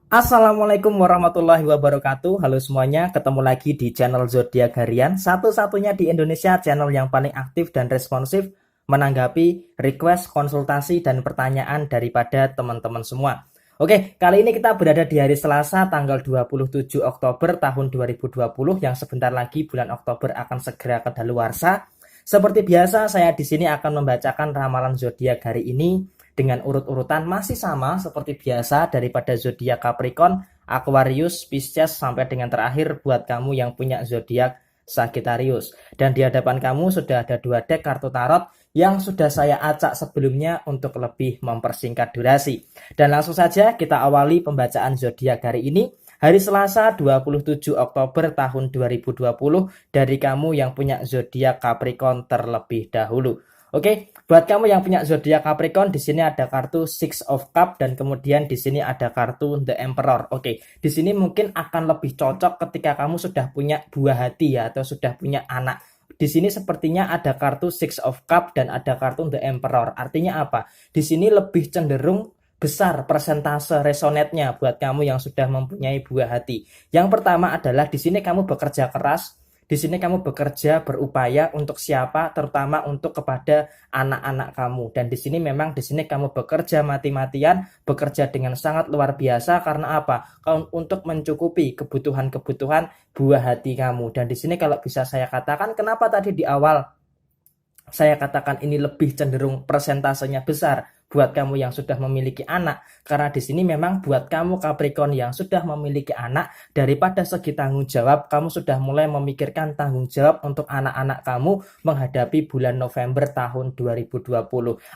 Assalamualaikum warahmatullahi wabarakatuh. Halo semuanya, ketemu lagi di channel Zodiak Harian, satu-satunya di Indonesia channel yang paling aktif dan responsif menanggapi request, konsultasi, dan pertanyaan daripada teman-teman semua. Oke, kali ini kita berada di hari Selasa tanggal 27 Oktober tahun 2020 yang sebentar lagi bulan Oktober akan segera kedaluarsa. Seperti biasa, saya di sini akan membacakan ramalan zodiak hari ini dengan urut-urutan masih sama seperti biasa daripada zodiak Capricorn, Aquarius, Pisces sampai dengan terakhir buat kamu yang punya zodiak Sagittarius. Dan di hadapan kamu sudah ada 2 deck kartu tarot yang sudah saya acak sebelumnya untuk lebih mempersingkat durasi. Dan langsung saja kita awali pembacaan zodiak hari ini. Hari Selasa 27 Oktober tahun 2020 dari kamu yang punya zodiak Capricorn terlebih dahulu. Oke, buat kamu yang punya zodiak Capricorn, di sini ada kartu Six of Cup dan kemudian di sini ada kartu The Emperor. Oke, di sini mungkin akan lebih cocok ketika kamu sudah punya buah hati ya atau sudah punya anak. Di sini sepertinya ada kartu Six of Cup dan ada kartu The Emperor. Artinya apa? Di sini lebih cenderung besar persentase resonate-nya buat kamu yang sudah mempunyai buah hati. Yang pertama adalah di sini kamu bekerja keras. Di sini kamu bekerja berupaya untuk siapa, terutama untuk kepada anak-anak kamu. Dan di sini memang di sini kamu bekerja mati-matian, bekerja dengan sangat luar biasa karena apa? Untuk mencukupi kebutuhan-kebutuhan buah hati kamu. Dan di sini kalau bisa saya katakan, kenapa tadi di awal saya katakan ini lebih cenderung persentasenya besar buat kamu yang sudah memiliki anak, karena di sini memang buat kamu Capricorn yang sudah memiliki anak, daripada segi tanggung jawab kamu sudah mulai memikirkan tanggung jawab untuk anak-anak kamu menghadapi bulan November tahun 2020.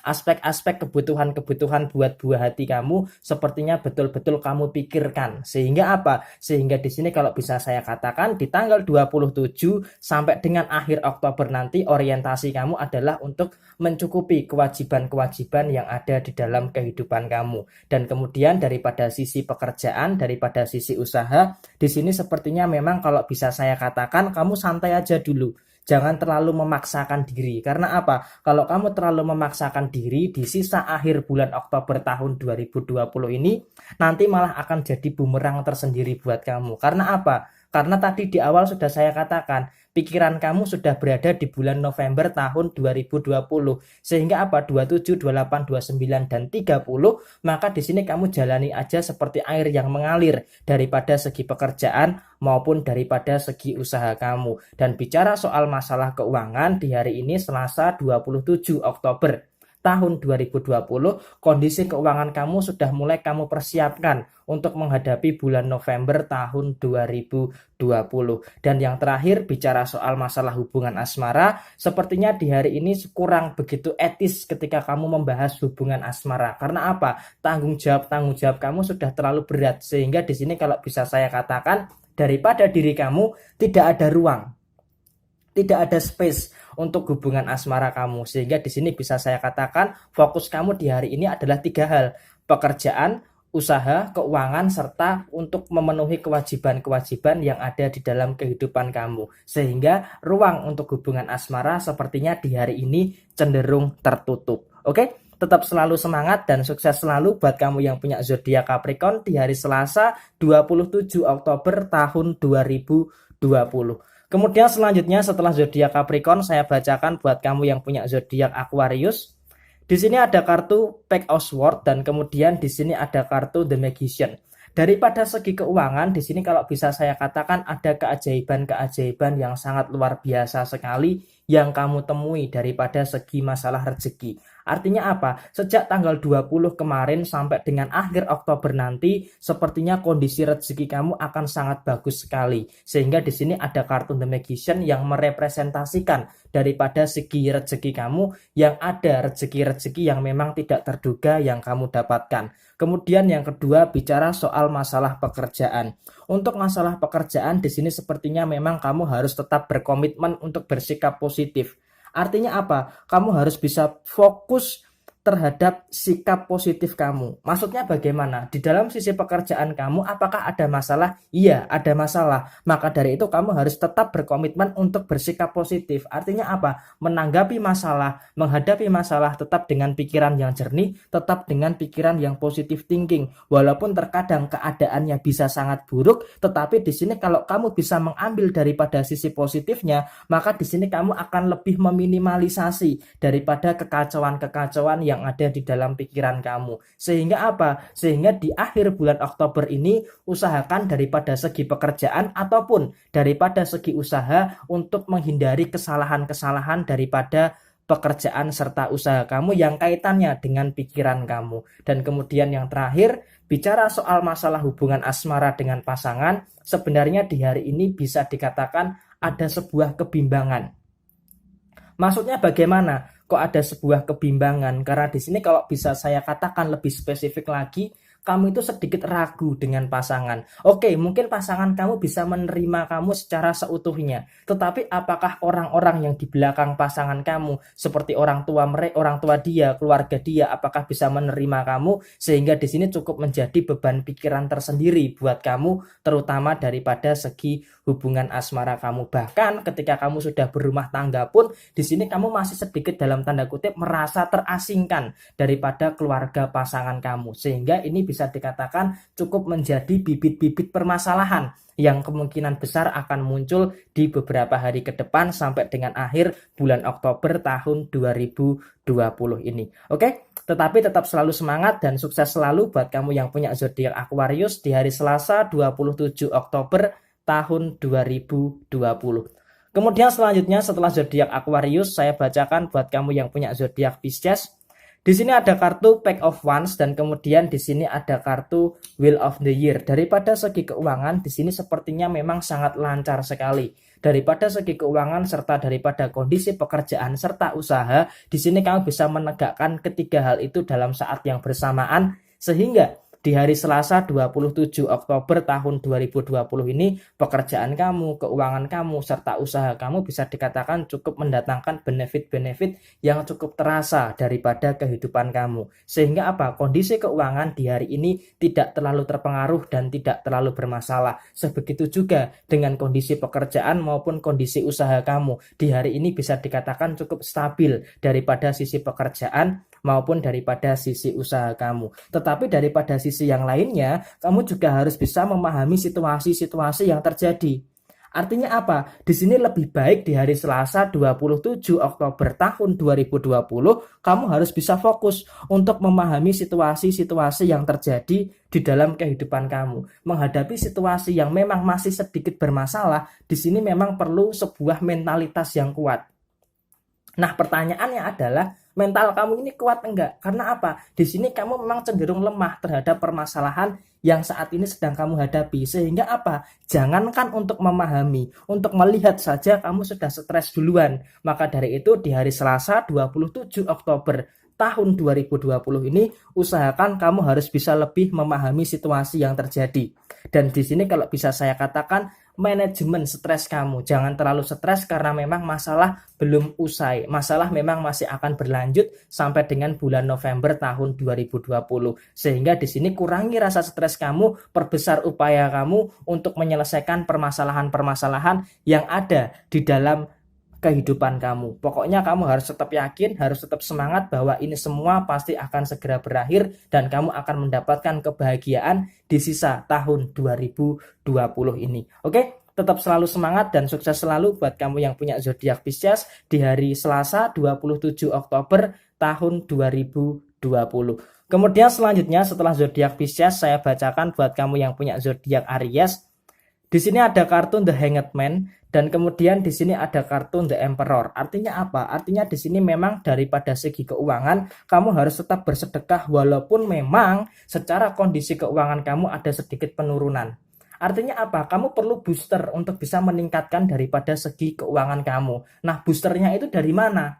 Aspek-aspek kebutuhan-kebutuhan buat buah hati kamu sepertinya betul-betul kamu pikirkan. Sehingga apa? Sehingga di sini kalau bisa saya katakan di tanggal 27 sampai dengan akhir Oktober nanti orientasi kamu adalah untuk mencukupi kewajiban-kewajiban yang ada di dalam kehidupan kamu. Dan kemudian daripada sisi pekerjaan, daripada sisi usaha, di sini sepertinya memang kalau bisa saya katakan kamu santai aja dulu. Jangan terlalu memaksakan diri. Karena apa? Kalau kamu terlalu memaksakan diri di sisa akhir bulan Oktober tahun 2020 ini, nanti malah akan jadi bumerang tersendiri buat kamu. Karena apa? Karena tadi di awal sudah saya katakan, pikiran kamu sudah berada di bulan November tahun 2020. Sehingga apa? 27, 28, 29 dan 30, maka di sini kamu jalani aja seperti air yang mengalir daripada segi pekerjaan maupun daripada segi usaha kamu. Dan bicara soal masalah keuangan di hari ini Selasa 27 Oktober tahun 2020, kondisi keuangan kamu sudah mulai kamu persiapkan untuk menghadapi bulan November tahun 2020. Dan yang terakhir bicara soal masalah hubungan asmara, sepertinya di hari ini kurang begitu etis ketika kamu membahas hubungan asmara. Karena apa? Tanggung jawab kamu sudah terlalu berat, sehingga di sini kalau bisa saya katakan daripada diri kamu tidak ada ruang, tidak ada space untuk hubungan asmara kamu. Sehingga di sini bisa saya katakan fokus kamu di hari ini adalah 3 hal: pekerjaan, usaha, keuangan, serta untuk memenuhi kewajiban-kewajiban yang ada di dalam kehidupan kamu. Sehingga ruang untuk hubungan asmara sepertinya di hari ini cenderung tertutup. Oke? Tetap selalu semangat dan sukses selalu buat kamu yang punya zodiak Capricorn di hari Selasa 27 Oktober tahun 2020. Kemudian selanjutnya setelah zodiak Capricorn saya bacakan buat kamu yang punya zodiak Aquarius. Di sini ada kartu Pack of Swords dan kemudian di sini ada kartu The Magician. Daripada segi keuangan, di sini kalau bisa saya katakan ada keajaiban-keajaiban yang sangat luar biasa sekali yang kamu temui daripada segi masalah rezeki. Artinya apa? Sejak tanggal 20 kemarin sampai dengan akhir Oktober nanti, sepertinya kondisi rezeki kamu akan sangat bagus sekali. Sehingga di sini ada kartu The Magician yang merepresentasikan daripada segi rezeki kamu yang ada rezeki-rezeki yang memang tidak terduga yang kamu dapatkan. Kemudian yang kedua bicara soal masalah pekerjaan. Untuk masalah pekerjaan di sini sepertinya memang kamu harus tetap berkomitmen untuk bersikap positif. Artinya apa? Kamu harus bisa fokus terhadap sikap positif kamu. Maksudnya bagaimana? Di dalam sisi pekerjaan kamu, apakah ada masalah? Iya, ada masalah. Maka dari itu kamu harus tetap berkomitmen untuk bersikap positif. Artinya apa? Menanggapi masalah, menghadapi masalah tetap dengan pikiran yang jernih, tetap dengan pikiran yang positif thinking. Walaupun terkadang keadaannya bisa sangat buruk, tetapi di sini kalau kamu bisa mengambil daripada sisi positifnya, maka di sini kamu akan lebih meminimalisasi daripada kekacauan-kekacauan yang ada di dalam pikiran kamu. Sehingga apa? Sehingga di akhir bulan Oktober ini usahakan daripada segi pekerjaan ataupun daripada segi usaha untuk menghindari kesalahan-kesalahan daripada pekerjaan serta usaha kamu yang kaitannya dengan pikiran kamu. Dan kemudian yang terakhir, bicara soal masalah hubungan asmara dengan pasangan, sebenarnya di hari ini bisa dikatakan ada sebuah kebimbangan. Maksudnya bagaimana? Kok ada sebuah kebimbangan? Karena di sini kalau bisa saya katakan lebih spesifik lagi, kamu itu sedikit ragu dengan pasangan. Oke, mungkin pasangan kamu bisa menerima kamu secara seutuhnya. Tetapi apakah orang-orang yang di belakang pasangan kamu, seperti orang tua dia, keluarga dia, apakah bisa menerima kamu? Sehingga di sini cukup menjadi beban pikiran tersendiri buat kamu, terutama daripada segi hubungan asmara kamu. Bahkan ketika kamu sudah berumah tangga pun, di sini kamu masih sedikit dalam tanda kutip merasa terasingkan daripada keluarga pasangan kamu. Sehingga ini bisa dikatakan cukup menjadi bibit-bibit permasalahan yang kemungkinan besar akan muncul di beberapa hari ke depan sampai dengan akhir bulan Oktober tahun 2020 ini. Oke, tetapi tetap selalu semangat dan sukses selalu buat kamu yang punya zodiak Aquarius di hari Selasa 27 Oktober tahun 2020. Kemudian selanjutnya setelah zodiak Aquarius, saya bacakan buat kamu yang punya zodiak Pisces. Di sini ada kartu Pack of Wands dan kemudian di sini ada kartu Wheel of the Year. Daripada segi keuangan di sini sepertinya memang sangat lancar sekali. Daripada segi keuangan serta daripada kondisi pekerjaan serta usaha, di sini kamu bisa menegakkan ketiga hal itu dalam saat yang bersamaan sehingga di hari Selasa 27 Oktober tahun 2020 ini pekerjaan kamu, keuangan kamu, serta usaha kamu bisa dikatakan cukup mendatangkan benefit-benefit yang cukup terasa daripada kehidupan kamu. Sehingga apa? Kondisi keuangan di hari ini tidak terlalu terpengaruh dan tidak terlalu bermasalah. Sebegitu juga dengan kondisi pekerjaan maupun kondisi usaha kamu. Di hari ini bisa dikatakan cukup stabil daripada sisi pekerjaan maupun daripada sisi usaha kamu. Tetapi daripada sisi yang lainnya, kamu juga harus bisa memahami situasi-situasi yang terjadi. Artinya apa? Di sini lebih baik di hari Selasa 27 Oktober tahun 2020, kamu harus bisa fokus untuk memahami situasi-situasi yang terjadi di dalam kehidupan kamu. Menghadapi situasi yang memang masih sedikit bermasalah, di sini memang perlu sebuah mentalitas yang kuat. Nah, pertanyaannya adalah mental kamu ini kuat enggak? Karena apa? Di sini kamu memang cenderung lemah terhadap permasalahan yang saat ini sedang kamu hadapi. Sehingga apa? Jangankan untuk memahami, untuk melihat saja kamu sudah stres duluan. Maka dari itu di hari Selasa 27 Oktober tahun 2020 ini usahakan kamu harus bisa lebih memahami situasi yang terjadi. Dan di sini kalau bisa saya katakan manajemen stres kamu. Jangan terlalu stres karena memang masalah belum usai. Masalah memang masih akan berlanjut sampai dengan bulan November tahun 2020. Sehingga di sini kurangi rasa stres kamu, perbesar upaya kamu untuk menyelesaikan permasalahan-permasalahan yang ada di dalam kehidupan kamu. Pokoknya kamu harus tetap yakin, harus tetap semangat bahwa ini semua pasti akan segera berakhir dan kamu akan mendapatkan kebahagiaan di sisa tahun 2020 ini. Oke? Tetap selalu semangat dan sukses selalu buat kamu yang punya zodiak Pisces di hari Selasa 27 Oktober tahun 2020. Kemudian selanjutnya setelah zodiak Pisces saya bacakan buat kamu yang punya zodiak Aries. Di sini ada kartu The Hanged Man dan kemudian di sini ada kartu The Emperor. Artinya apa? Artinya di sini memang daripada segi keuangan kamu harus tetap bersedekah walaupun memang secara kondisi keuangan kamu ada sedikit penurunan. Artinya apa? Kamu perlu booster untuk bisa meningkatkan daripada segi keuangan kamu. Nah, boosternya itu dari mana?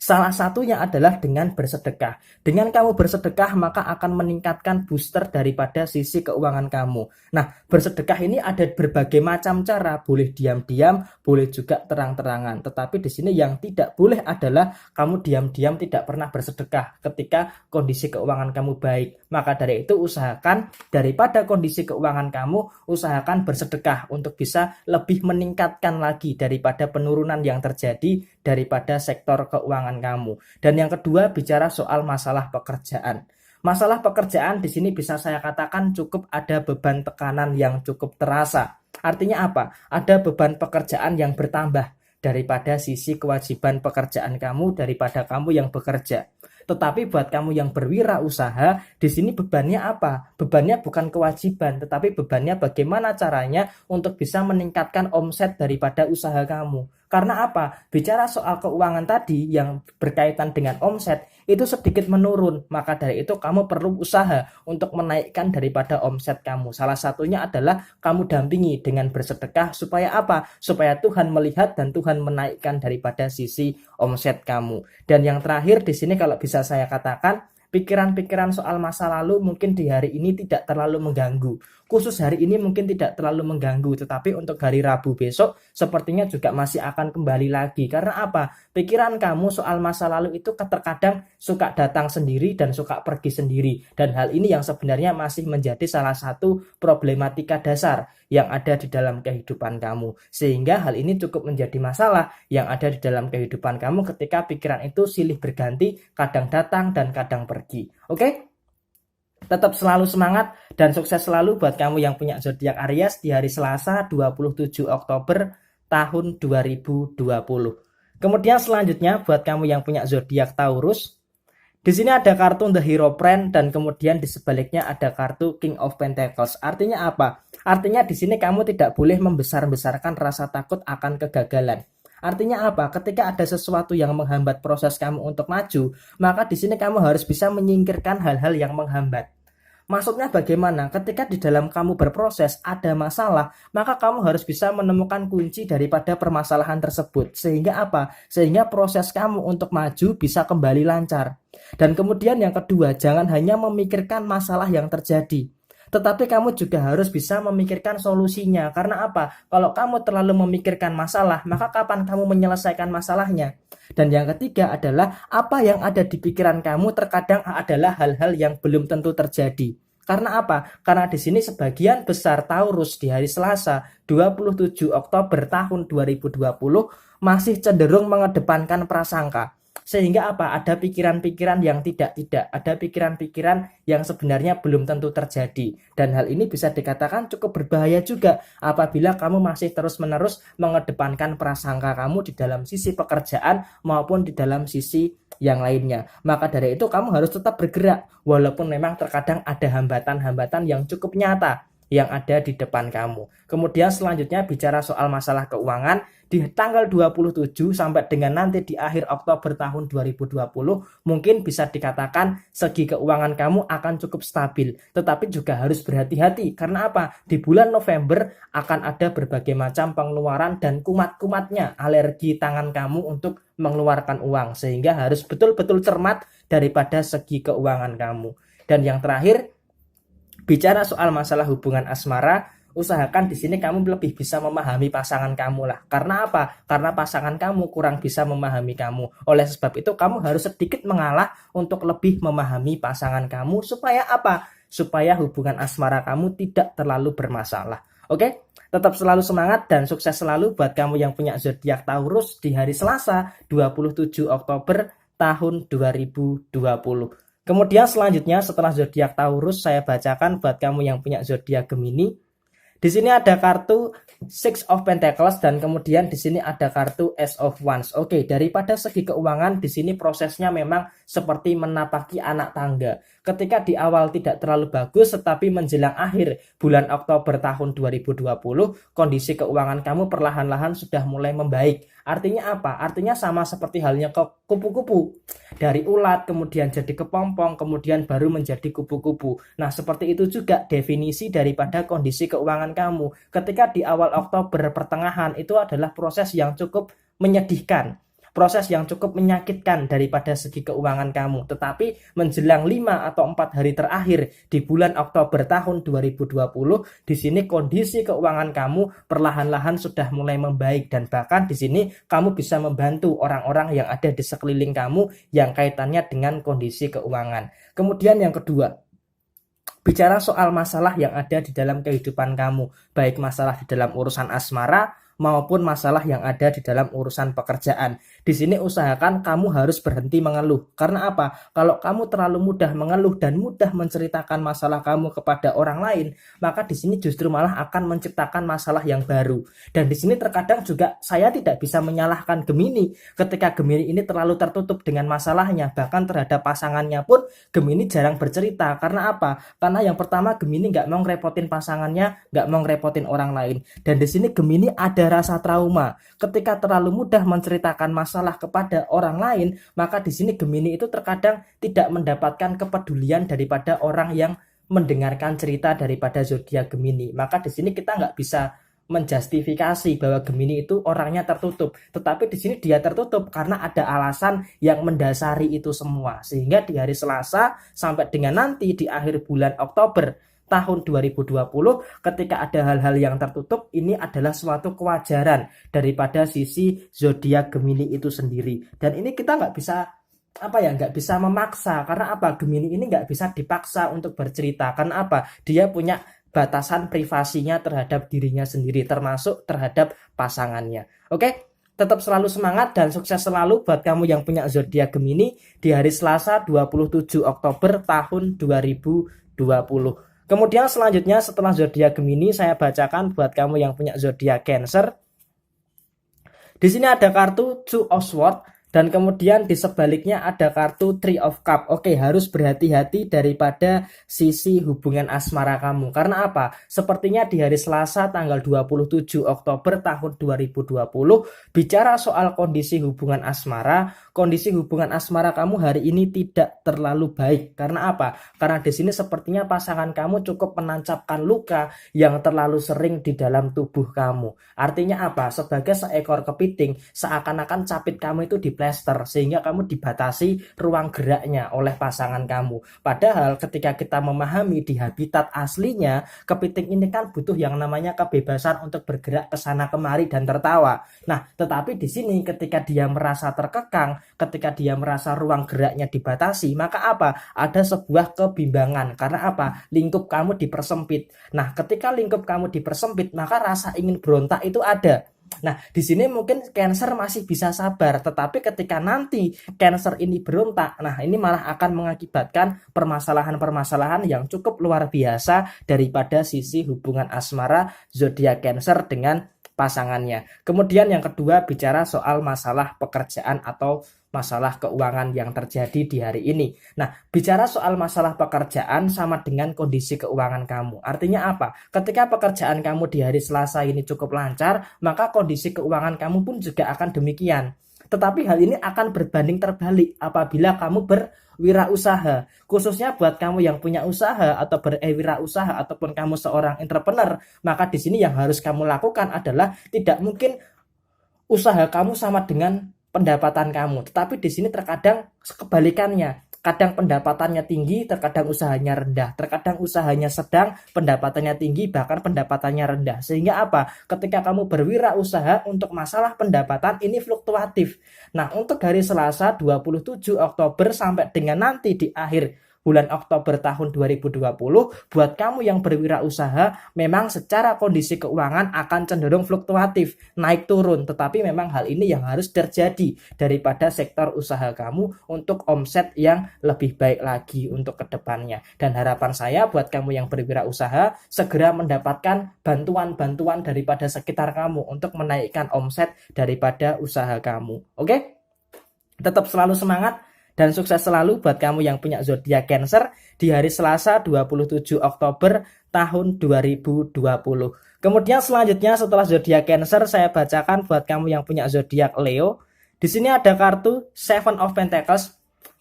Salah satunya adalah dengan bersedekah. Dengan kamu bersedekah, maka akan meningkatkan booster daripada sisi keuangan kamu. Nah, bersedekah ini ada berbagai macam cara, boleh diam-diam, boleh juga terang-terangan. Tetapi di sini yang tidak boleh adalah kamu diam-diam tidak pernah bersedekah ketika kondisi keuangan kamu baik. Maka dari itu usahakan daripada kondisi keuangan kamu, usahakan bersedekah untuk bisa lebih meningkatkan lagi daripada penurunan yang terjadi daripada sektor keuangan kamu. Dan yang kedua, bicara soal masalah pekerjaan. Masalah pekerjaan di sini bisa saya katakan cukup ada beban tekanan yang cukup terasa. Artinya apa? Ada beban pekerjaan yang bertambah daripada sisi kewajiban pekerjaan kamu, daripada kamu yang bekerja. Tetapi buat kamu yang berwirausaha, di sini bebannya apa? Bebannya bukan kewajiban, tetapi bebannya bagaimana caranya untuk bisa meningkatkan omset daripada usaha kamu. Karena apa? Bicara soal keuangan tadi yang berkaitan dengan omset, itu sedikit menurun. Maka dari itu kamu perlu usaha untuk menaikkan daripada omset kamu. Salah satunya adalah kamu dampingi dengan bersedekah supaya apa? Supaya Tuhan melihat dan Tuhan menaikkan daripada sisi omset kamu. Dan yang terakhir di sini kalau bisa saya katakan, pikiran-pikiran soal masa lalu mungkin di hari ini tidak terlalu mengganggu. Khusus hari ini mungkin tidak terlalu mengganggu, tetapi untuk hari Rabu besok sepertinya juga masih akan kembali lagi. Karena apa? Pikiran kamu soal masa lalu itu terkadang suka datang sendiri dan suka pergi sendiri. Dan hal ini yang sebenarnya masih menjadi salah satu problematika dasar yang ada di dalam kehidupan kamu. Sehingga hal ini cukup menjadi masalah yang ada di dalam kehidupan kamu ketika pikiran itu silih berganti, kadang datang dan kadang pergi. Oke? Tetap selalu semangat dan sukses selalu buat kamu yang punya zodiak Aries di hari Selasa 27 Oktober tahun 2020. Kemudian selanjutnya buat kamu yang punya zodiak Taurus, di sini ada kartu The Hierophant dan kemudian di sebaliknya ada kartu King of Pentacles. Artinya apa? Artinya di sini kamu tidak boleh membesar-besarkan rasa takut akan kegagalan. Artinya apa? Ketika ada sesuatu yang menghambat proses kamu untuk maju, maka di sini kamu harus bisa menyingkirkan hal-hal yang menghambat. Maksudnya bagaimana? Ketika di dalam kamu berproses ada masalah, maka kamu harus bisa menemukan kunci daripada permasalahan tersebut. Sehingga apa? Sehingga proses kamu untuk maju bisa kembali lancar. Dan kemudian yang kedua, jangan hanya memikirkan masalah yang terjadi, tetapi kamu juga harus bisa memikirkan solusinya. Karena apa? Kalau kamu terlalu memikirkan masalah, maka kapan kamu menyelesaikan masalahnya? Dan yang ketiga adalah apa yang ada di pikiran kamu terkadang adalah hal-hal yang belum tentu terjadi. Karena apa? Karena di sini sebagian besar Taurus di hari Selasa 27 Oktober tahun 2020 masih cenderung mengedepankan prasangka. Sehingga apa? Ada pikiran-pikiran yang tidak-tidak, ada pikiran-pikiran yang sebenarnya belum tentu terjadi. Dan hal ini bisa dikatakan cukup berbahaya juga apabila kamu masih terus-menerus mengedepankan prasangka kamu di dalam sisi pekerjaan maupun di dalam sisi yang lainnya. Maka dari itu kamu harus tetap bergerak walaupun memang terkadang ada hambatan-hambatan yang cukup nyata yang ada di depan kamu. Kemudian selanjutnya bicara soal masalah keuangan, di tanggal 27 sampai dengan nanti di akhir Oktober tahun 2020 mungkin bisa dikatakan segi keuangan kamu akan cukup stabil, tetapi juga harus berhati-hati. Karena apa? Di bulan November akan ada berbagai macam pengeluaran dan kumat-kumatnya alergi tangan kamu untuk mengeluarkan uang, sehingga harus betul-betul cermat daripada segi keuangan kamu. Dan yang terakhir, bicara soal masalah hubungan asmara, usahakan di sini kamu lebih bisa memahami pasangan kamu lah. Karena apa? Karena pasangan kamu kurang bisa memahami kamu. Oleh sebab itu kamu harus sedikit mengalah untuk lebih memahami pasangan kamu supaya apa? Supaya hubungan asmara kamu tidak terlalu bermasalah. Oke? Tetap selalu semangat dan sukses selalu buat kamu yang punya zodiak Taurus di hari Selasa 27 Oktober tahun 2020. Kemudian selanjutnya setelah zodiak Taurus saya bacakan buat kamu yang punya zodiak Gemini. Di sini ada kartu Six of Pentacles dan kemudian di sini ada kartu Ace of Wands. Oke, daripada segi keuangan di sini prosesnya memang seperti menapaki anak tangga. Ketika di awal tidak terlalu bagus, tetapi menjelang akhir bulan Oktober tahun 2020, kondisi keuangan kamu perlahan-lahan sudah mulai membaik. Artinya apa? Artinya sama seperti halnya kupu-kupu. Dari ulat, kemudian jadi kepompong, kemudian baru menjadi kupu-kupu. Nah, seperti itu juga definisi daripada kondisi keuangan kamu. Ketika di awal Oktober pertengahan itu adalah proses yang cukup menyedihkan. proses yang cukup menyakitkan daripada segi keuangan kamu. Tetapi menjelang 5 atau 4 hari terakhir di bulan Oktober tahun 2020, di sini kondisi keuangan kamu perlahan-lahan sudah mulai membaik, dan bahkan di sini kamu bisa membantu orang-orang yang ada di sekeliling kamu yang kaitannya dengan kondisi keuangan. Kemudian yang kedua, bicara soal masalah yang ada di dalam kehidupan kamu, baik masalah di dalam urusan asmara maupun masalah yang ada di dalam urusan pekerjaan. Di sini usahakan kamu harus berhenti mengeluh. Karena apa? Kalau kamu terlalu mudah mengeluh dan mudah menceritakan masalah kamu kepada orang lain, maka di sini justru malah akan menciptakan masalah yang baru. Dan di sini terkadang juga saya tidak bisa menyalahkan Gemini ketika Gemini ini terlalu tertutup dengan masalahnya. Bahkan terhadap pasangannya pun Gemini jarang bercerita. Karena apa? Karena yang pertama, Gemini nggak mau ngerepotin pasangannya, nggak mau ngerepotin orang lain. Dan di sini Gemini ada rasa trauma. Ketika terlalu mudah menceritakan masalah kepada orang lain, maka di sini Gemini itu terkadang tidak mendapatkan kepedulian daripada orang yang mendengarkan cerita daripada zodiak Gemini. Maka di sini kita nggak bisa menjustifikasi bahwa Gemini itu orangnya tertutup, tetapi di sini dia tertutup karena ada alasan yang mendasari itu semua. Sehingga di hari Selasa sampai dengan nanti di akhir bulan Oktober tahun 2020, ketika ada hal-hal yang tertutup, ini adalah suatu kewajaran daripada sisi zodiak Gemini itu sendiri. Dan ini kita nggak bisa nggak bisa memaksa. Karena apa? Gemini ini nggak bisa dipaksa untuk bercerita. Karena apa? Dia punya batasan privasinya terhadap dirinya sendiri, termasuk terhadap pasangannya. Oke? Tetap selalu semangat dan sukses selalu buat kamu yang punya zodiak Gemini di hari Selasa 27 Oktober tahun 2020. Kemudian selanjutnya setelah zodiak Gemini, saya bacakan buat kamu yang punya zodiak Cancer. Di sini ada kartu Two of Swords dan kemudian di sebaliknya ada kartu Three of Cups. Oke, harus berhati-hati daripada sisi hubungan asmara kamu. Karena apa? Sepertinya di hari Selasa tanggal 27 Oktober tahun 2020, bicara soal kondisi hubungan asmara kamu hari ini tidak terlalu baik. Karena apa? Karena di sini sepertinya pasangan kamu cukup menancapkan luka yang terlalu sering di dalam tubuh kamu. Artinya apa? Sebagai seekor kepiting, seakan-akan capit kamu itu diplester, sehingga kamu dibatasi ruang geraknya oleh pasangan kamu. Padahal ketika kita memahami di habitat aslinya, kepiting ini kan butuh yang namanya kebebasan untuk bergerak ke sana kemari dan tertawa. Nah, tetapi di sini ketika dia merasa terkekang, ketika dia merasa ruang geraknya dibatasi, maka apa? Ada sebuah kebimbangan. Karena apa? Lingkup kamu dipersempit. Nah, ketika lingkup kamu dipersempit, maka rasa ingin berontak itu ada. Nah, di sini mungkin Cancer masih bisa sabar, tetapi ketika nanti Cancer ini berontak, nah ini malah akan mengakibatkan permasalahan-permasalahan yang cukup luar biasa daripada sisi hubungan asmara zodiak Cancer dengan pasangannya. Kemudian yang kedua, bicara soal masalah pekerjaan atau masalah keuangan yang terjadi di hari ini. Nah, bicara soal masalah pekerjaan sama dengan kondisi keuangan kamu. Artinya apa? Ketika pekerjaan kamu di hari Selasa ini cukup lancar, maka kondisi keuangan kamu pun juga akan demikian. Tetapi hal ini akan berbanding terbalik apabila kamu berwirausaha. Khususnya buat kamu yang punya usaha atau berwirausaha ataupun kamu seorang entrepreneur, maka di sini yang harus kamu lakukan adalah tidak mungkin usaha kamu sama dengan pendapatan kamu, tetapi di sini terkadang kebalikannya. Kadang pendapatannya tinggi, terkadang usahanya rendah. Terkadang usahanya sedang, pendapatannya tinggi, bahkan pendapatannya rendah. Sehingga apa? Ketika kamu berwirausaha, untuk masalah pendapatan ini fluktuatif. Nah, untuk hari Selasa 27 Oktober sampai dengan nanti di akhir bulan Oktober tahun 2020, buat kamu yang berwirausaha, memang secara kondisi keuangan akan cenderung fluktuatif, naik turun, tetapi memang hal ini yang harus terjadi daripada sektor usaha kamu untuk omset yang lebih baik lagi untuk kedepannya. Dan harapan saya buat kamu yang berwirausaha, segera mendapatkan bantuan-bantuan daripada sekitar kamu untuk menaikkan omset daripada usaha kamu. Oke? Tetap selalu semangat dan sukses selalu buat kamu yang punya zodiak Cancer di hari Selasa 27 Oktober tahun 2020. Kemudian selanjutnya setelah zodiak Cancer, saya bacakan buat kamu yang punya zodiak Leo. Di sini ada kartu Seven of Pentacles.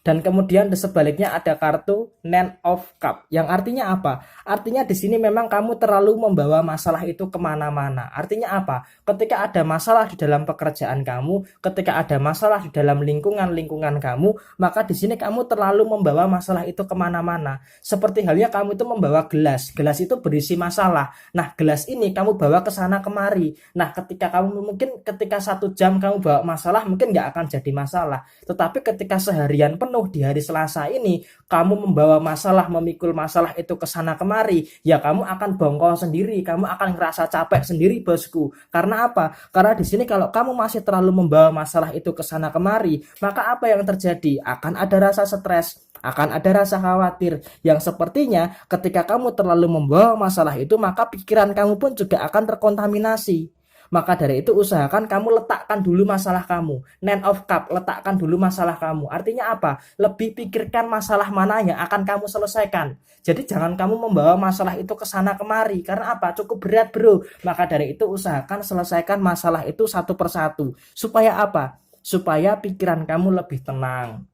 Dan kemudian di sebaliknya ada kartu Nine of Cup. Yang artinya apa? Artinya di sini memang kamu terlalu membawa masalah itu kemana-mana. Artinya apa? Ketika ada masalah di dalam pekerjaan kamu, ketika ada masalah di dalam lingkungan kamu, maka di sini kamu terlalu membawa masalah itu kemana-mana. Seperti halnya kamu itu membawa gelas. Gelas itu berisi masalah. Nah, gelas ini kamu bawa ke sana kemari. Nah, ketika 1 jam kamu bawa masalah, mungkin nggak akan jadi masalah. Tetapi ketika seharian penuh di hari Selasa ini kamu membawa masalah, memikul masalah itu ke sana kemari, ya kamu akan bongkol sendiri, kamu akan ngerasa capek sendiri bosku. Karena apa? Karena di sini kalau kamu masih terlalu membawa masalah itu ke sana kemari, maka apa yang terjadi? Akan ada rasa stres, akan ada rasa khawatir yang sepertinya ketika kamu terlalu membawa masalah itu, maka pikiran kamu pun juga akan terkontaminasi. Maka dari itu usahakan kamu letakkan dulu masalah kamu. Nine of Cup, letakkan dulu masalah kamu. Artinya apa? Lebih pikirkan masalah mana yang akan kamu selesaikan. Jadi jangan kamu membawa masalah itu ke sana kemari. Karena apa? Cukup berat bro. Maka dari itu usahakan selesaikan masalah itu satu persatu. Supaya apa? Supaya pikiran kamu lebih tenang,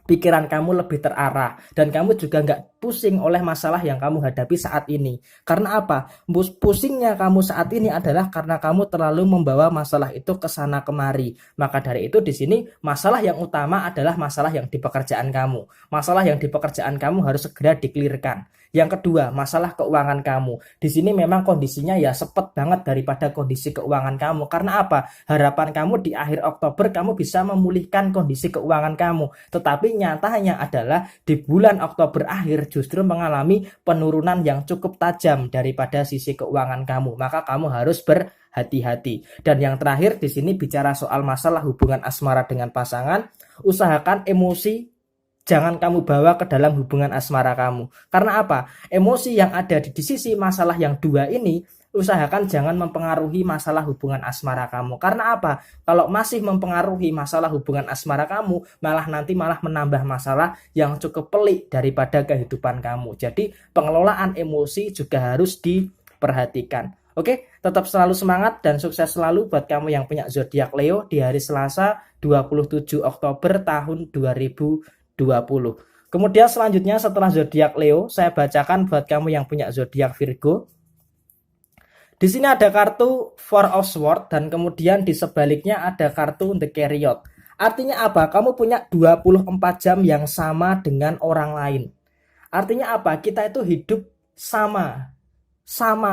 pikiran kamu lebih terarah, dan kamu juga nggak pusing oleh masalah yang kamu hadapi saat ini. Karena apa? Pusingnya kamu saat ini adalah karena kamu terlalu membawa masalah itu ke sana kemari. Maka dari itu di sini masalah yang utama adalah masalah yang di pekerjaan kamu. Masalah yang di pekerjaan kamu harus segera dikelirkan. Yang kedua, masalah keuangan kamu. Di sini memang kondisinya ya sepet banget daripada kondisi keuangan kamu. Karena apa? Harapan kamu di akhir Oktober kamu bisa memulihkan kondisi keuangan kamu. Tetapi nyatanya adalah di bulan Oktober akhir justru mengalami penurunan yang cukup tajam daripada sisi keuangan kamu. Maka kamu harus berhati-hati. Dan yang terakhir di sini bicara soal masalah hubungan asmara dengan pasangan, usahakan emosi jangan kamu bawa ke dalam hubungan asmara kamu. Karena apa? Emosi yang ada di sisi masalah yang dua ini, usahakan jangan mempengaruhi masalah hubungan asmara kamu. Karena apa? Kalau masih mempengaruhi masalah hubungan asmara kamu, nanti malah menambah masalah yang cukup pelik daripada kehidupan kamu. Jadi pengelolaan emosi juga harus diperhatikan. Oke, tetap selalu semangat dan sukses selalu buat kamu yang punya zodiak Leo di hari Selasa 27 Oktober tahun 2020. Kemudian selanjutnya setelah zodiak Leo, saya bacakan buat kamu yang punya zodiak Virgo. Di sini ada kartu Four of Swords dan kemudian di sebaliknya ada kartu The Chariot. Artinya apa? Kamu punya 24 jam yang sama dengan orang lain. Artinya apa? Kita itu hidup sama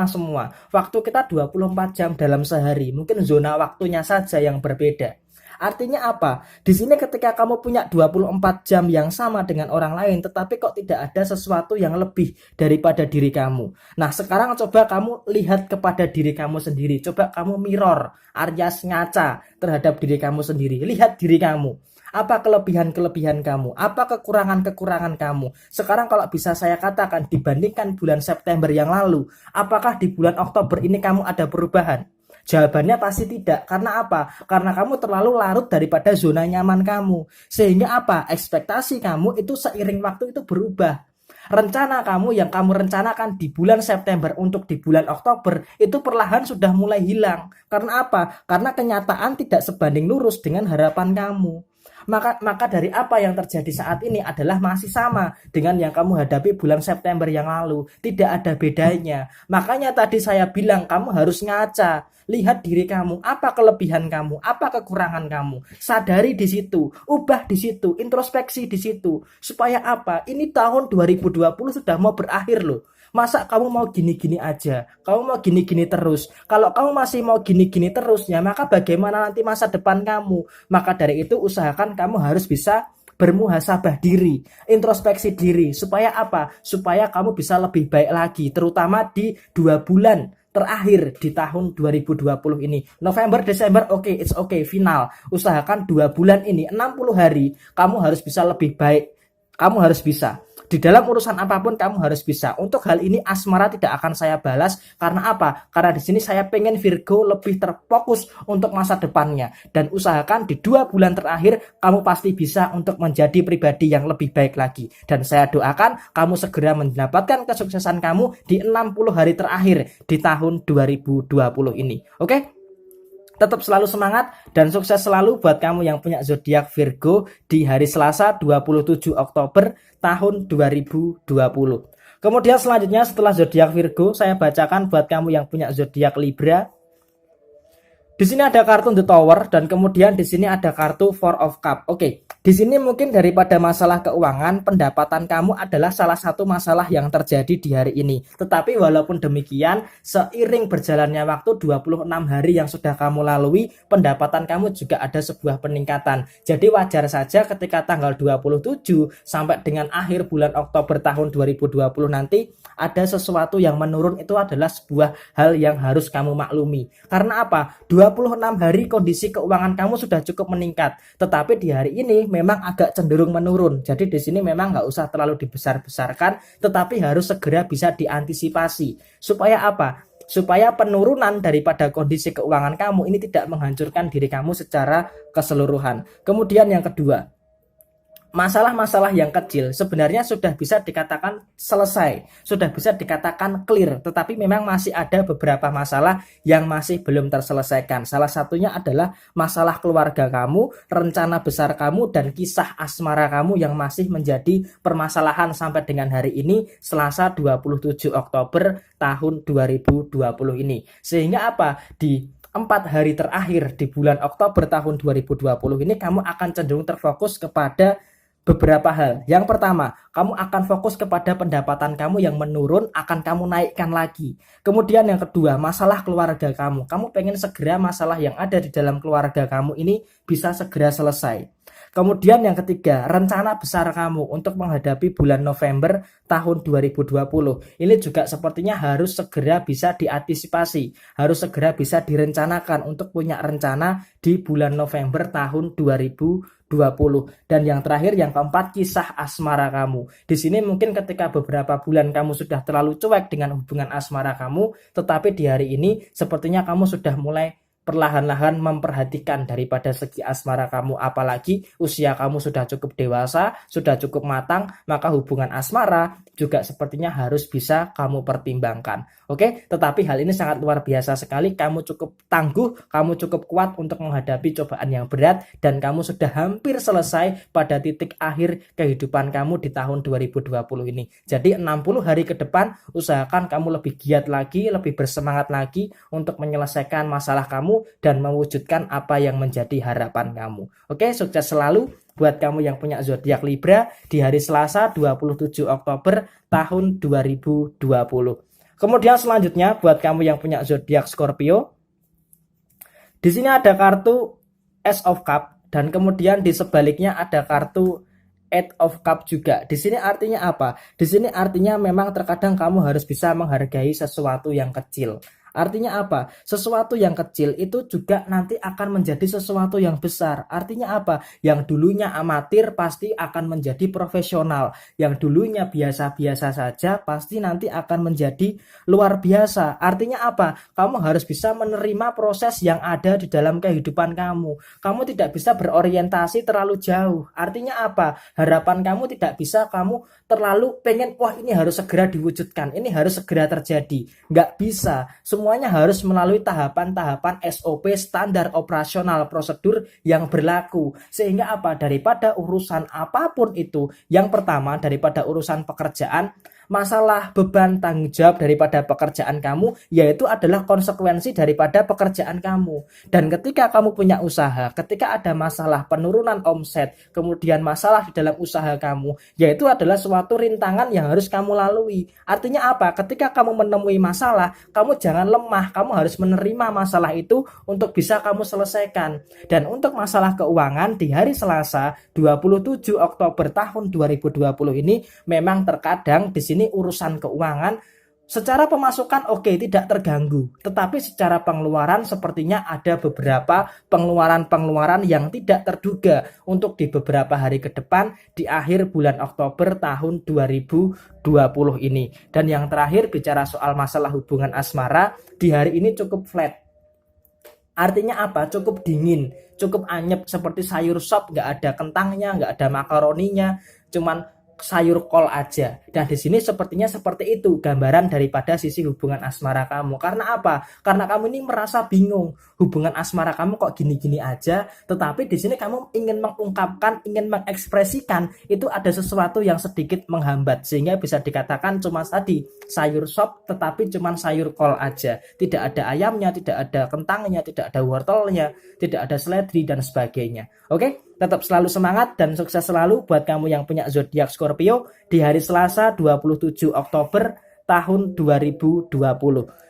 semua. Waktu kita 24 jam dalam sehari. Mungkin zona waktunya saja yang berbeda. Artinya apa? Di sini ketika kamu punya 24 jam yang sama dengan orang lain, tetapi kok tidak ada sesuatu yang lebih daripada diri kamu. Nah, sekarang coba kamu lihat kepada diri kamu sendiri. Coba kamu mirror, alias ngaca terhadap diri kamu sendiri. Lihat diri kamu. Apa kelebihan-kelebihan kamu? Apa kekurangan-kekurangan kamu? Sekarang kalau bisa saya katakan dibandingkan bulan September yang lalu, apakah di bulan Oktober ini kamu ada perubahan? Jawabannya pasti tidak. Karena apa? Karena kamu terlalu larut daripada zona nyaman kamu. Sehingga apa? Ekspektasi kamu itu seiring waktu itu berubah. Rencana kamu yang kamu rencanakan di bulan September untuk di bulan Oktober itu perlahan sudah mulai hilang. Karena apa? Karena kenyataan tidak sebanding lurus dengan harapan kamu. Maka dari apa yang terjadi saat ini adalah masih sama dengan yang kamu hadapi bulan September yang lalu. Tidak ada bedanya. Makanya tadi saya bilang kamu harus ngaca. Lihat diri kamu, apa kelebihan kamu, apa kekurangan kamu. Sadari di situ, ubah di situ, introspeksi di situ. Supaya apa? Ini tahun 2020 sudah mau berakhir loh. Masa kamu mau gini-gini aja? Kamu mau gini-gini terus? Kalau kamu masih mau gini-gini terus, ya maka bagaimana nanti masa depan kamu? Maka dari itu usahakan kamu harus bisa bermuhasabah diri, introspeksi diri. Supaya apa? Supaya kamu bisa lebih baik lagi, terutama di 2 bulan terakhir di tahun 2020 ini. November, Desember, oke, it's okay, final. Usahakan 2 bulan ini, 60 hari, kamu harus bisa lebih baik. Kamu harus bisa. Di dalam urusan apapun kamu harus bisa. Untuk hal ini asmara tidak akan saya balas. Karena apa? Karena di sini saya pengen Virgo lebih terfokus untuk masa depannya. Dan usahakan di 2 bulan terakhir kamu pasti bisa untuk menjadi pribadi yang lebih baik lagi. Dan saya doakan kamu segera mendapatkan kesuksesan kamu di 60 hari terakhir di tahun 2020 ini. Oke? Tetap selalu semangat dan sukses selalu buat kamu yang punya zodiak Virgo di hari Selasa 27 Oktober tahun 2020. Kemudian selanjutnya setelah zodiak Virgo, saya bacakan buat kamu yang punya zodiak Libra. Di sini ada kartu The Tower dan kemudian di sini ada kartu Four of Cup. Oke, di sini mungkin daripada masalah keuangan, pendapatan kamu adalah salah satu masalah yang terjadi di hari ini. Tetapi walaupun demikian, seiring berjalannya waktu 26 hari yang sudah kamu lalui, pendapatan kamu juga ada sebuah peningkatan. Jadi wajar saja ketika tanggal 27 sampai dengan akhir bulan Oktober tahun 2020 nanti ada sesuatu yang menurun, itu adalah sebuah hal yang harus kamu maklumi. Karena apa? 26 hari kondisi keuangan kamu sudah cukup meningkat, tetapi di hari ini memang agak cenderung menurun. Jadi di sini memang nggak usah terlalu dibesar-besarkan, tetapi harus segera bisa diantisipasi. Supaya apa? Supaya penurunan daripada kondisi keuangan kamu ini tidak menghancurkan diri kamu secara keseluruhan. Kemudian yang kedua, masalah-masalah yang kecil sebenarnya sudah bisa dikatakan selesai, sudah bisa dikatakan clear, tetapi memang masih ada beberapa masalah yang masih belum terselesaikan. Salah satunya adalah masalah keluarga kamu, rencana besar kamu, dan kisah asmara kamu yang masih menjadi permasalahan sampai dengan hari ini, Selasa 27 Oktober tahun 2020 ini. Sehingga apa? Di 4 hari terakhir di bulan Oktober tahun 2020 ini kamu akan cenderung terfokus kepada beberapa hal. Yang pertama, kamu akan fokus kepada pendapatan kamu yang menurun, akan kamu naikkan lagi. Kemudian yang kedua, masalah keluarga kamu. Kamu pengen segera masalah yang ada di dalam keluarga kamu ini bisa segera selesai. Kemudian yang ketiga, rencana besar kamu untuk menghadapi bulan November tahun 2020. Ini juga sepertinya harus segera bisa diantisipasi, harus segera bisa direncanakan untuk punya rencana di bulan November tahun 2020. Dan yang terakhir, yang keempat, kisah asmara kamu. Di sini mungkin ketika beberapa bulan kamu sudah terlalu cuek dengan hubungan asmara kamu, tetapi di hari ini sepertinya kamu sudah mulai perlahan-lahan memperhatikan daripada segi asmara kamu, apalagi usia kamu sudah cukup dewasa, sudah cukup matang, maka hubungan asmara juga sepertinya harus bisa kamu pertimbangkan. Oke, tetapi hal ini sangat luar biasa sekali, kamu cukup tangguh, kamu cukup kuat untuk menghadapi cobaan yang berat, dan kamu sudah hampir selesai pada titik akhir kehidupan kamu di tahun 2020 ini. Jadi 60 hari ke depan, usahakan kamu lebih giat lagi, lebih bersemangat lagi untuk menyelesaikan masalah kamu dan mewujudkan apa yang menjadi harapan kamu. Oke, sukses selalu buat kamu yang punya zodiak Libra di hari Selasa 27 Oktober tahun 2020. Kemudian selanjutnya buat kamu yang punya zodiak Scorpio. Di sini ada kartu Ace of Cup dan kemudian di sebaliknya ada kartu Eight of Cup juga. Di sini artinya apa? Di sini artinya memang terkadang kamu harus bisa menghargai sesuatu yang kecil. Artinya apa? Sesuatu yang kecil itu juga nanti akan menjadi sesuatu yang besar. Artinya apa? Yang dulunya amatir pasti akan menjadi profesional. Yang dulunya biasa-biasa saja pasti nanti akan menjadi luar biasa. Artinya apa? Kamu harus bisa menerima proses yang ada di dalam kehidupan kamu. Kamu tidak bisa berorientasi terlalu jauh. Artinya apa? Harapan kamu tidak bisa kamu terlalu pengen, wah ini harus segera diwujudkan, ini harus segera terjadi. Nggak bisa. Semuanya harus melalui tahapan-tahapan SOP, standar operasional prosedur yang berlaku. Sehingga apa? Daripada urusan apapun itu, yang pertama daripada urusan pekerjaan, masalah beban tanggung jawab daripada pekerjaan kamu yaitu adalah konsekuensi daripada pekerjaan kamu. Dan ketika kamu punya usaha, ketika ada masalah penurunan omset, kemudian masalah di dalam usaha kamu, yaitu adalah suatu rintangan yang harus kamu lalui. Artinya apa? Ketika kamu menemui masalah, kamu jangan lemah, kamu harus menerima masalah itu untuk bisa kamu selesaikan. Dan untuk masalah keuangan di hari Selasa 27 Oktober tahun 2020 ini memang terkadang di sini urusan keuangan secara pemasukan oke, tidak terganggu, tetapi secara pengeluaran sepertinya ada beberapa pengeluaran-pengeluaran yang tidak terduga untuk di beberapa hari ke depan di akhir bulan Oktober tahun 2020 ini. Dan yang terakhir bicara soal masalah hubungan asmara, di hari ini cukup flat. Artinya apa? Cukup dingin, cukup anyep seperti sayur sop, nggak ada kentangnya, nggak ada makaroninya, cuman sayur kol aja. Dan di sini sepertinya seperti itu gambaran daripada sisi hubungan asmara kamu. Karena apa? Karena kamu ini merasa bingung. Hubungan asmara kamu kok gini-gini aja, tetapi di sini kamu ingin mengungkapkan, ingin mengekspresikan, itu ada sesuatu yang sedikit menghambat sehingga bisa dikatakan cuma tadi sayur sop tetapi cuma sayur kol aja. Tidak ada ayamnya, tidak ada kentangnya, tidak ada wortelnya, tidak ada seledri dan sebagainya. Oke? Tetap selalu semangat dan sukses selalu buat kamu yang punya zodiak Scorpio di hari Selasa 27 Oktober tahun 2020.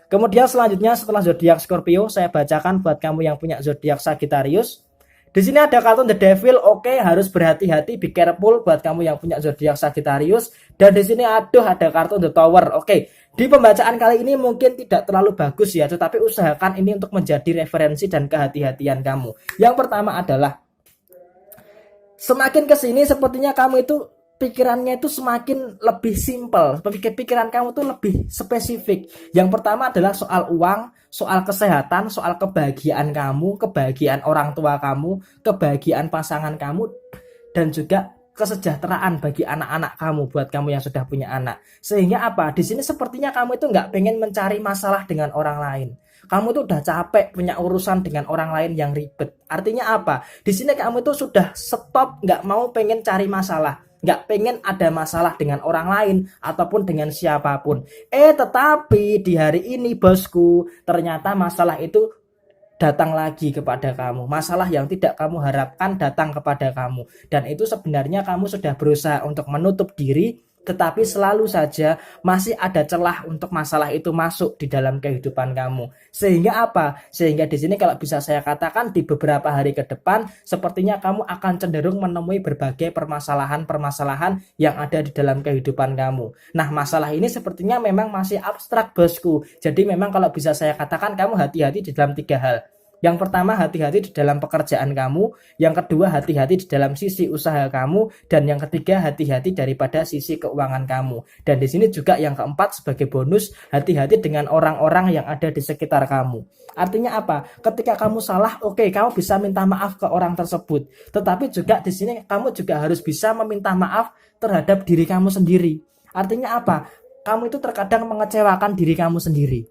Kemudian selanjutnya setelah zodiak Scorpio saya bacakan buat kamu yang punya zodiak Sagittarius. Di sini ada kartu The Devil. Oke, harus berhati-hati, be careful buat kamu yang punya zodiak Sagittarius. Dan di sini ada kartu The Tower. Oke, di pembacaan kali ini mungkin tidak terlalu bagus ya, tetapi usahakan ini untuk menjadi referensi dan kehati-hatian kamu. Yang pertama adalah semakin kesini sepertinya kamu itu pikirannya itu semakin lebih simpel. Pikiran kamu tuh lebih spesifik. Yang pertama adalah soal uang, soal kesehatan, soal kebahagiaan kamu, kebahagiaan orang tua kamu, kebahagiaan pasangan kamu, dan juga kesejahteraan bagi anak-anak kamu, buat kamu yang sudah punya anak. Sehingga apa? Di sini sepertinya kamu itu nggak pengen mencari masalah dengan orang lain. Kamu tuh udah capek punya urusan dengan orang lain yang ribet. Artinya apa? Di sini kamu itu sudah stop, nggak mau pengen cari masalah, nggak pengen ada masalah dengan orang lain ataupun dengan siapapun. Tetapi di hari ini bosku, ternyata masalah itu datang lagi kepada kamu. Masalah yang tidak kamu harapkan datang kepada kamu. Dan itu sebenarnya kamu sudah berusaha untuk menutup diri, tetapi selalu saja masih ada celah untuk masalah itu masuk di dalam kehidupan kamu. Sehingga apa? Sehingga di sini kalau bisa saya katakan di beberapa hari ke depan sepertinya kamu akan cenderung menemui berbagai permasalahan-permasalahan yang ada di dalam kehidupan kamu. Nah, masalah ini sepertinya memang masih abstrak bosku. Jadi memang kalau bisa saya katakan kamu hati-hati di dalam 3 hal. Yang pertama, hati-hati di dalam pekerjaan kamu. Yang kedua, hati-hati di dalam sisi usaha kamu. Dan yang ketiga, hati-hati daripada sisi keuangan kamu. Dan di sini juga yang keempat sebagai bonus, hati-hati dengan orang-orang yang ada di sekitar kamu. Artinya apa? Ketika kamu salah, oke, kamu bisa minta maaf ke orang tersebut. Tetapi juga di sini kamu juga harus bisa meminta maaf terhadap diri kamu sendiri. Artinya apa? Kamu itu terkadang mengecewakan diri kamu sendiri.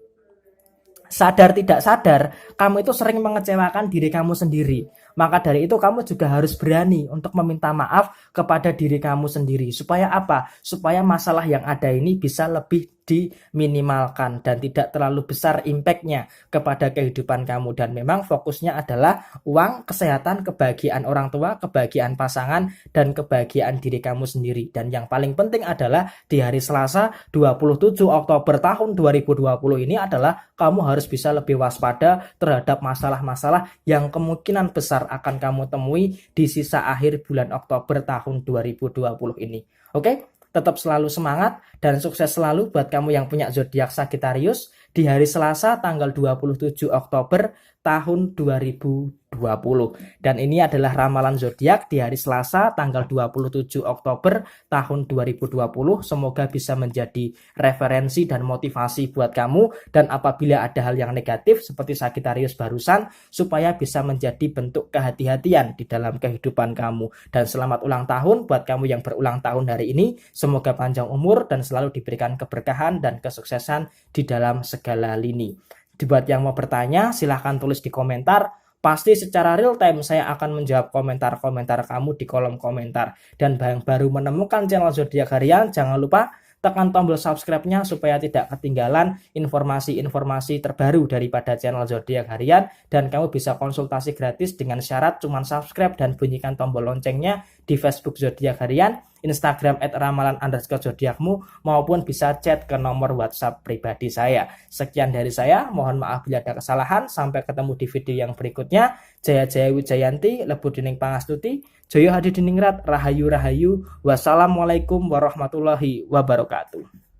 Sadar tidak sadar, kamu itu sering mengecewakan diri kamu sendiri. Maka dari itu kamu juga harus berani untuk meminta maaf kepada diri kamu sendiri. Supaya apa? Supaya masalah yang ada ini bisa lebih diminimalkan dan tidak terlalu besar impact-nya kepada kehidupan kamu. Dan memang fokusnya adalah uang, kesehatan, kebahagiaan orang tua, kebahagiaan pasangan, dan kebahagiaan diri kamu sendiri. Dan yang paling penting adalah di hari Selasa 27 Oktober tahun 2020 ini adalah kamu harus bisa lebih waspada terhadap masalah-masalah yang kemungkinan besar akan kamu temui di sisa akhir bulan Oktober tahun 2020 ini. Oke? Tetap selalu semangat dan sukses selalu buat kamu yang punya zodiak Sagittarius di hari Selasa tanggal 27 Oktober tahun 2020. Dan ini adalah ramalan zodiak di hari Selasa tanggal 27 Oktober tahun 2020. Semoga bisa menjadi referensi dan motivasi buat kamu, dan apabila ada hal yang negatif seperti Sagittarius barusan, supaya bisa menjadi bentuk kehati-hatian di dalam kehidupan kamu. Dan selamat ulang tahun buat kamu yang berulang tahun hari ini. Semoga panjang umur dan selalu diberikan keberkahan dan kesuksesan di dalam segala lini. Buat yang mau bertanya, silahkan tulis di komentar. Pasti secara real time saya akan menjawab komentar-komentar kamu di kolom komentar. Dan yang baru menemukan channel Zodiak Harian, jangan lupa tekan tombol subscribe-nya supaya tidak ketinggalan informasi-informasi terbaru daripada channel Zodiak Harian. Dan kamu bisa konsultasi gratis dengan syarat cuma subscribe dan bunyikan tombol loncengnya di Facebook Zodiak Harian, Instagram @ramalan_zodiakmu, maupun bisa chat ke nomor WhatsApp pribadi saya. Sekian dari saya, mohon maaf bila ada kesalahan. Sampai ketemu di video yang berikutnya. Jaya Jaya Wijayanti, Lebu Dining Pangastuti, Joyo Hadi Diningrat, Rahayu Rahayu. Wassalamualaikum warahmatullahi wabarakatuh.